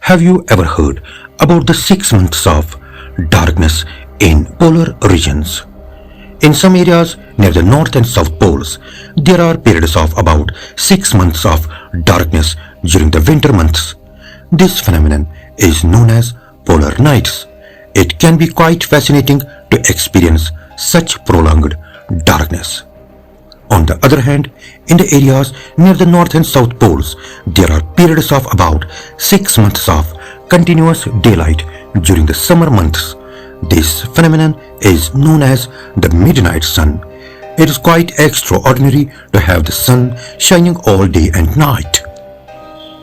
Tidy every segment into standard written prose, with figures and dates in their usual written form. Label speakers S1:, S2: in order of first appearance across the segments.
S1: Have you ever heard about the 6 months of darkness in polar regions? In some areas near the North and South poles, there are periods of about 6 months of darkness during the winter months. This phenomenon is known as polar nights. It can be quite fascinating to experience such prolonged darkness. On the other hand, in the areas near the North and South poles, there are periods of about 6 months of continuous daylight during the summer months. This phenomenon is known as the midnight sun. It is quite extraordinary to have the sun shining all day and night.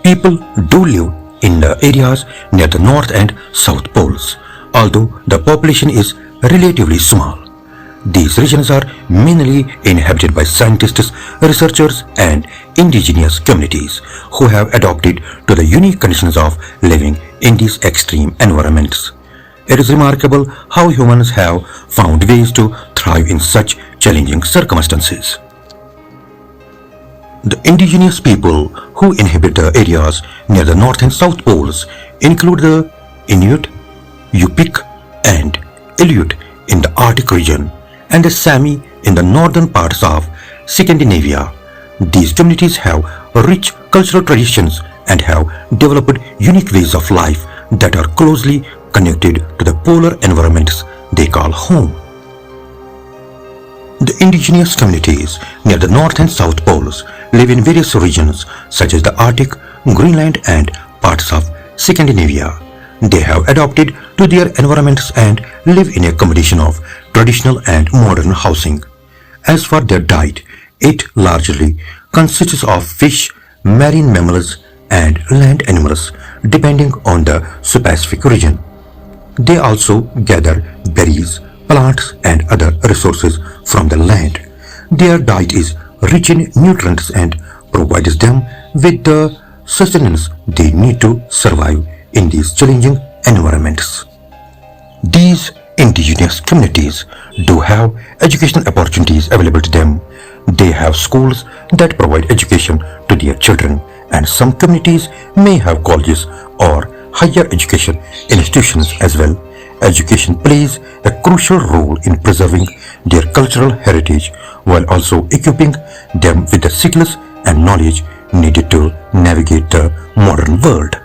S1: People do live in the areas near the North and South poles, although the population is relatively small. These regions are mainly inhabited by scientists, researchers, and indigenous communities who have adapted to the unique conditions of living in these extreme environments. It is remarkable how humans have found ways to thrive in such challenging circumstances. The indigenous people who inhabit the areas near the North and South poles include the Inuit, Yupik, and Inuit in the Arctic region, and the Sami in the northern parts of Scandinavia. These communities have rich cultural traditions and have developed unique ways of life that are closely connected to the polar environments they call home. The indigenous communities near the North and South poles live in various regions such as the Arctic, Greenland, and parts of Scandinavia. They have adapted to their environments and live in a combination of traditional and modern housing. As for their diet, it largely consists of fish, marine mammals, and land animals, depending on the specific region. They also gather berries, plants, and other resources from the land. Their diet is rich in nutrients and provides them with the sustenance they need to survive in these challenging environments. These indigenous communities do have educational opportunities available to them. They have schools that provide education to their children, and some communities may have colleges or higher education institutions as well. Education plays a crucial role in preserving their cultural heritage while also equipping them with the skills and knowledge needed to navigate the modern world.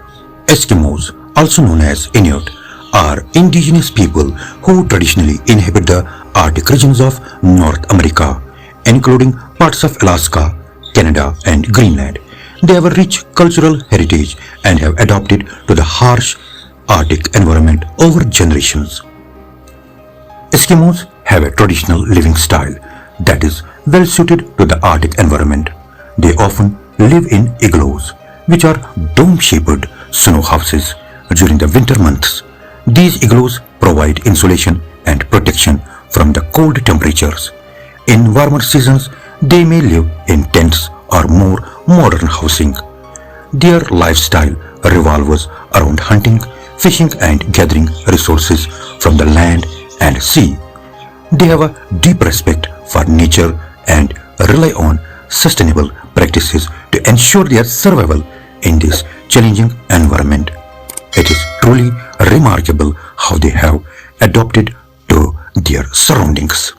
S1: Eskimos, also known as Inuit, are indigenous people who traditionally inhabit the Arctic regions of North America, including parts of Alaska, Canada, and Greenland. They have a rich cultural heritage and have adapted to the harsh Arctic environment over generations. Eskimos have a traditional living style that is well suited to the Arctic environment. They often live in igloos, which are dome-shaped snow houses during the winter months. These igloos provide insulation and protection from the cold temperatures. In warmer seasons, they may live in tents or more modern housing. Their lifestyle revolves around hunting, fishing, and gathering resources from the land and sea. They have a deep respect for nature and rely on sustainable practices to ensure their survival in this challenging environment. It is truly remarkable how they have adapted to their surroundings.